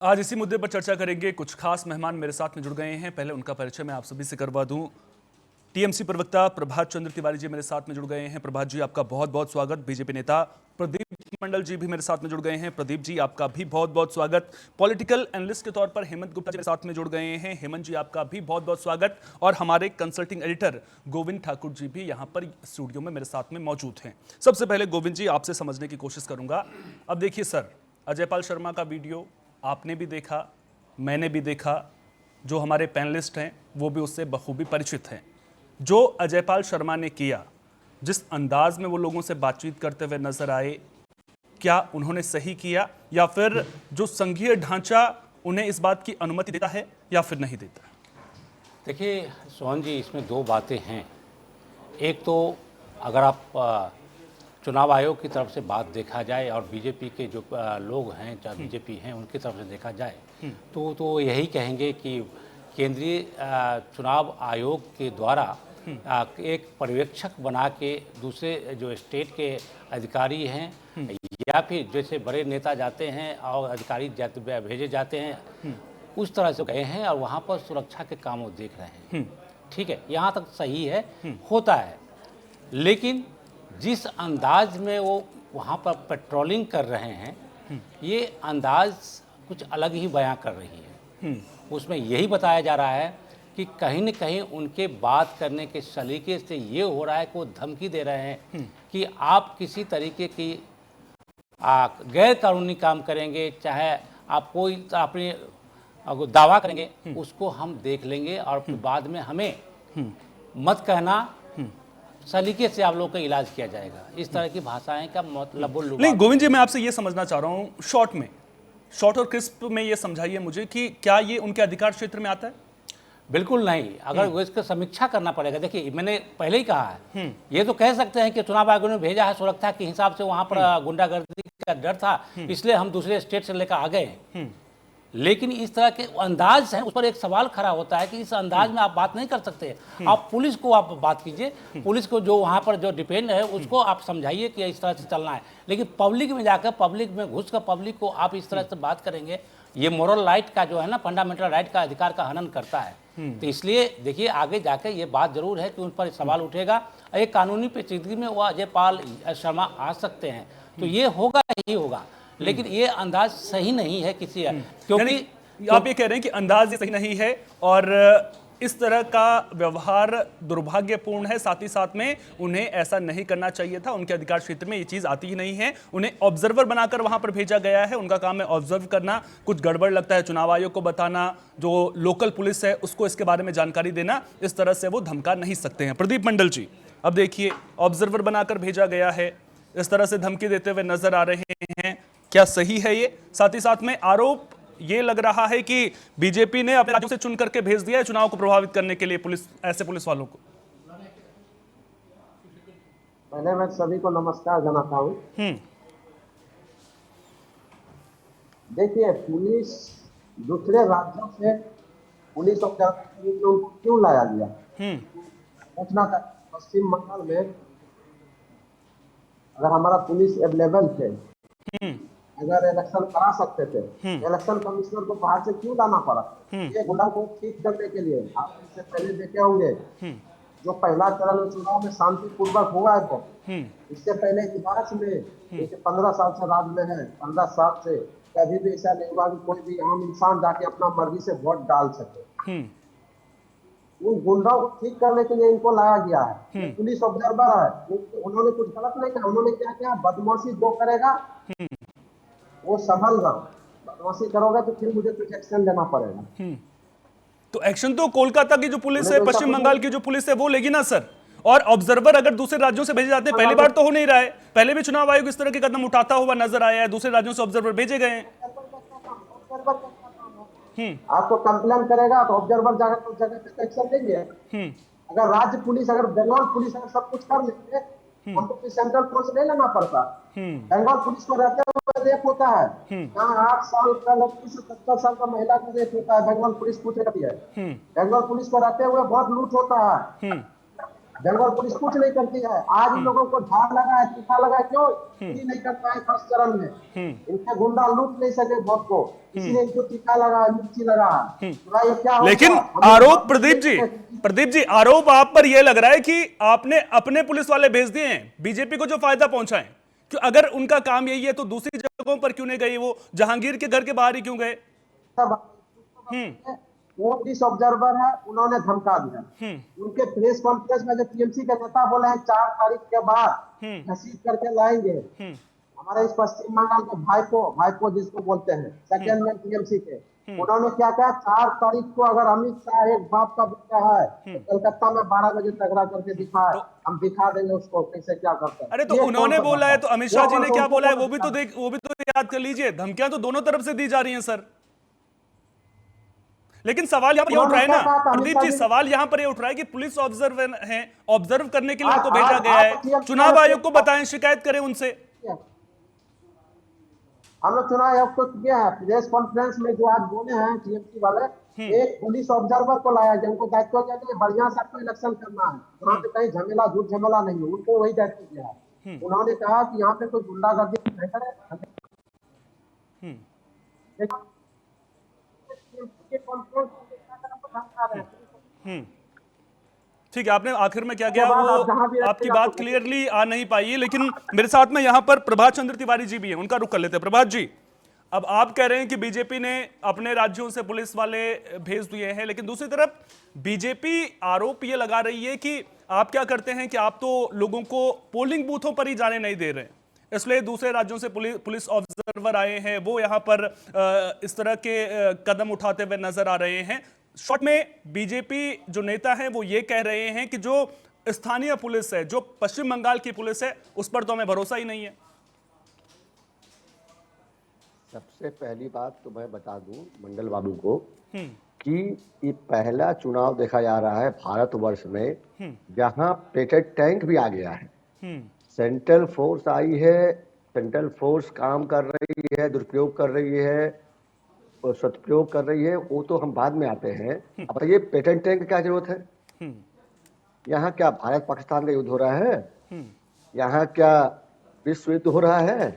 आज इसी मुद्दे पर चर्चा करेंगे। कुछ खास मेहमान मेरे साथ में जुड़ गए हैं। पहले उनका परिचय मैं आप सभी से करवा दूं। टीएमसी प्रवक्ता प्रभात चंद्र तिवारी जी मेरे साथ में जुड़ गए हैं। प्रभात जी, आपका बहुत बहुत स्वागत। बीजेपी नेता प्रदीप मंडल जी भी मेरे साथ में जुड़ गए हैं। प्रदीप जी, आपका भी बहुत बहुत स्वागत। पॉलिटिकल एनालिस्ट के तौर पर हेमंत गुप्ता जी मेरे साथ में जुड़ गए हैं। हेमंत जी, आपका भी बहुत बहुत स्वागत। और हमारे कंसल्टिंग एडिटर गोविंद ठाकुर जी भी यहाँ पर स्टूडियो में मेरे साथ में मौजूद हैं। सबसे पहले गोविंद जी, आपसे समझने की कोशिश करूंगा। अब देखिए सर, अजयपाल शर्मा का वीडियो आपने भी देखा, मैंने भी देखा, जो हमारे पैनलिस्ट हैं वो भी उससे बखूबी परिचित हैं। जो अजयपाल शर्मा ने किया, जिस अंदाज में वो लोगों से बातचीत करते हुए नजर आए, क्या उन्होंने सही किया या फिर जो संघीय ढांचा उन्हें इस बात की अनुमति देता है या फिर नहीं देता? देखिए सोहन जी, इसमें दो बातें हैं। एक तो अगर आप चुनाव आयोग की तरफ से बात देखा जाए और बीजेपी के जो लोग हैं, चाहे बीजेपी हैं, उनकी तरफ से देखा जाए तो यही कहेंगे कि केंद्रीय चुनाव आयोग के द्वारा एक पर्यवेक्षक बना के दूसरे जो स्टेट के अधिकारी हैं या फिर जैसे बड़े नेता जाते हैं और अधिकारी भेजे जाते हैं, उस तरह से गए हैं और वहाँ पर सुरक्षा के काम वो देख रहे हैं। ठीक है, यहाँ तक सही है, होता है। लेकिन जिस अंदाज में वो वहाँ पर पेट्रोलिंग कर रहे हैं, ये अंदाज कुछ अलग ही बयां कर रही है। उसमें यही बताया जा रहा है कि कहीं न कहीं उनके बात करने के सलीके से ये हो रहा है कि वो धमकी दे रहे हैं कि आप किसी तरीके की गैर कानूनी काम करेंगे, चाहे आप कोई अपनी दावा करेंगे, उसको हम देख लेंगे और बाद में हमें मत कहना, सलीके से आप लोगों का इलाज किया जाएगा। इस तरह की भाषाएं का मतलब नहीं गोविंद जी, मैं आपसे ये समझना चाह रहा हूँ शॉर्ट और क्रिस्प में ये समझाइए मुझे कि क्या ये उनके अधिकार क्षेत्र में आता है? बिल्कुल नहीं। अगर वो इसका समीक्षा करना पड़ेगा। देखिए, मैंने पहले ही कहा है, ये तो कह सकते हैं कि चुनाव आयोग ने भेजा है, सुरक्षा के हिसाब से वहां पर गुंडागर्दी का डर था, इसलिए हम दूसरे स्टेट से लेकर आ गए। लेकिन इस तरह के अंदाज हैं, उस पर एक सवाल खड़ा होता है कि इस अंदाज में आप बात नहीं कर सकते। आप पुलिस को आप बात कीजिए, पुलिस को जो वहाँ पर जो डिपेंड है उसको आप समझाइए कि इस तरह से चलना है। लेकिन पब्लिक में जाकर, पब्लिक में घुस कर पब्लिक को आप इस तरह से बात करेंगे, ये मोरल राइट का जो है ना, फंडामेंटल राइट का अधिकार का हनन करता है। तो इसलिए देखिए, आगे जाकर ये बात जरूर है कि उन पर सवाल उठेगा। एक कानूनी पेचीदगी में वो अजयपाल शर्मा आ सकते हैं, तो ये होगा ही होगा। लेकिन ये अंदाज सही नहीं है किसी, क्योंकि आप ये कह रहे हैं कि अंदाज सही नहीं है और इस तरह का व्यवहार दुर्भाग्यपूर्ण है। साथ ही साथ में उन्हें ऐसा नहीं करना चाहिए था। उनके अधिकार क्षेत्र में ये चीज आती ही नहीं है। उन्हें ऑब्जर्वर बनाकर वहां पर भेजा गया है। उनका काम है ऑब्जर्व करना। कुछ गड़बड़ लगता है चुनाव आयोग को बताना, जो लोकल पुलिस है उसको इसके बारे में जानकारी देना। इस तरह से वो धमका नहीं सकते हैं। प्रदीप मंडल जी, अब देखिए, ऑब्जर्वर बनाकर भेजा गया है, इस तरह से धमकी देते हुए नजर आ रहे हैं। क्या सही है ये? साथ ही साथ में आरोप ये लग रहा है कि बीजेपी ने अपने राज्यों से चुन करके भेज दिया है चुनाव को प्रभावित करने के लिए ऐसे पुलिस वालों को। पहले मैं सभी को नमस्कार जनाता हूँ। देखिए, पुलिस दूसरे राज्यों से पुलिस उनको क्यों लाया गया? पूछना था। पश्चिम बंगाल में अगर हमारा पुलिस अवेलेबल थे, अगर इलेक्शन करा सकते थे, इलेक्शन कमिश्नर को बाहर से क्यों लाना पड़ा? ये गुंडा को ठीक करने के लिए। आप इससे पहले देखे होंगे, जो पहला चरण चुनाव में शांतिपूर्वक हुआ है, तो इससे पहले इतिहास में 15 साल से राज में है, 15 साल से कभी भी ऐसा नहीं हुआ कि कोई भी आम इंसान जाके अपना मर्जी से वोट डाल सके। उन गुंडों को ठीक करने के लिए इनको लाया गया है। पुलिस ऑब्जर्वर है, उन्होंने कुछ गलत नहीं किया। उन्होंने क्या किया? बदमाशी जो करेगा वो संभल रहा, बदमाशी करोगे तो फिर मुझे कुछ एक्शन लेना पड़ेगा। तो एक्शन तो कोलकाता की जो पुलिस है, पश्चिम बंगाल की जो पुलिस है वो लेगी ना सर। और ऑब्जर्वर अगर दूसरे राज्यों से भेजे जाते हैं, पहली बार तो हो नहीं रहा है, पहले भी चुनाव आयोग इस तरह के कदम उठाता हुआ नजर आया है। दूसरे राज्यों से ऑब्जर्वर भेजे गए हैं। आपको कंप्लेन करेगा तो ऑब्जर्वर जाकर उस जगह पे एक्शन लेंगे। अगर राज्य पुलिस, अगर बंगाल पुलिस अगर सब कुछ कर लेते, हमको सेंट्रल फोर्स नहीं लेना पड़ता। बंगाल पुलिस को रहते हुए रेप होता है, यहाँ 8 साल का लड़की से 70 साल का महिला का रेप होता है, बंगाल पुलिस पूछ रही है। बंगाल पुलिस को रहते हुए बहुत लूट होता है। बंगाल पुलिस कुछ नहीं करती है। आज इन लोगों को झाड़ लगा है, टीका लगा है, क्यों चोरी नहीं कर पाए फर्स्ट चरण में? इनके गुंडा लूट नहीं सके वोट को, इसीलिए इनको टीका लगा, मिर्ची लगा। पूरा ये क्या हो लेकिन गया? हमें आरोप वोट प्रदीप जी आरोप आप पर यह लग रहा है कि आपने अपने पुलिस वाले भेज दिए हैं बीजेपी को जो फायदा पहुंचाएं। क्यों, अगर उनका काम यही है तो दूसरी जगहों पर क्यों नहीं गए? वो जहांगीर के घर के बाहर ही क्यों गए? वो पुलिस ऑब्जर्वर है, उन्होंने धमका दिया। उनके प्रेस कॉन्फ्रेंस में जो टीएमसी के नेता बोले हैं 4 तारीख के बाद घसीट करके लाएंगे। हमारे इस पश्चिम बंगाल के भाईपो जिसको बोलते हैं, सेकेंड में टीएमसी के, उन्होंने क्या कहा, 4 तारीख को अगर अमित शाह एक बाप का बेटा है तो कलकत्ता में 12 बजे तगड़ा करके दिखाए, हम दिखा देंगे उसको कैसे क्या करते हैं। अरे तो ये उन्होंने कौन सा बोला है बात तो अमित शाह जी ने क्या बोला है वो उनको भी तो याद कर लीजिए। धमकियां तो दोनों तरफ से दी जा रही हैं सर। लेकिन सवाल यहाँ पर ये उठ रहा है ना प्रदीप जी, सवाल यहाँ पर ये उठ रहा है कि पुलिस ऑब्जर्व करने के लिए उनको भेजा गया है। चुनाव आयोग को बताएं, शिकायत करें उनसे। हम लोग चुनाव आयोग को किया है। प्रेस कॉन्फ्रेंस में जो आज बोले हैं टीएमसी वाले, एक पुलिस ऑब्जर्वर को लाया गया, उनको दायित्व दिया गया बढ़िया से आपको इलेक्शन करना है, वहाँ पे कहीं झमेला झूठ झमेला नहीं है, उनको वही दायित्व दिया है। उन्होंने कहा कि यहाँ पे कोई गुंडागर्दी नहीं करे। ठीक है, आपने आखिर में क्या किया वो आपकी बात क्लियरली आ नहीं पाई, लेकिन मेरे साथ में यहां पर प्रभात चंद्र तिवारी जी भी हैं, उनका रुख कर लेते हैं। प्रभात जी, अब आप कह रहे हैं कि बीजेपी ने अपने राज्यों से पुलिस वाले भेज दिए हैं, लेकिन दूसरी तरफ बीजेपी आरोप ये लगा रही है कि आप क्या करते हैं कि आप तो लोगों को पोलिंग बूथों पर ही जाने नहीं दे रहे हैं, इसलिए दूसरे राज्यों से पुलिस ऑब्जर्वर आए हैं, वो यहां पर इस तरह के कदम उठाते हुए नजर आ रहे हैं। शॉर्ट में बीजेपी जो नेता हैं वो ये कह रहे हैं कि जो स्थानीय पुलिस है, जो पश्चिम बंगाल की पुलिस है, उस पर तो हमें भरोसा ही नहीं है। सबसे पहली बात तो मैं बता दूं मंडल बाबू को कि ये पहला चुनाव देखा जा रहा है भारतवर्ष में जहां पेटेड टैंक भी आ गया है। सेंट्रल फोर्स आई है, सेंट्रल फोर्स काम कर रही है, दुरुपयोग कर रही है और सदुपयोग कर रही है, वो तो हम बाद में आते हैं। अब बताइए पेटेड टैंक की क्या जरूरत है? यहाँ क्या भारत पाकिस्तान का युद्ध हो रहा है? यहाँ क्या विश्व युद्ध हो रहा है?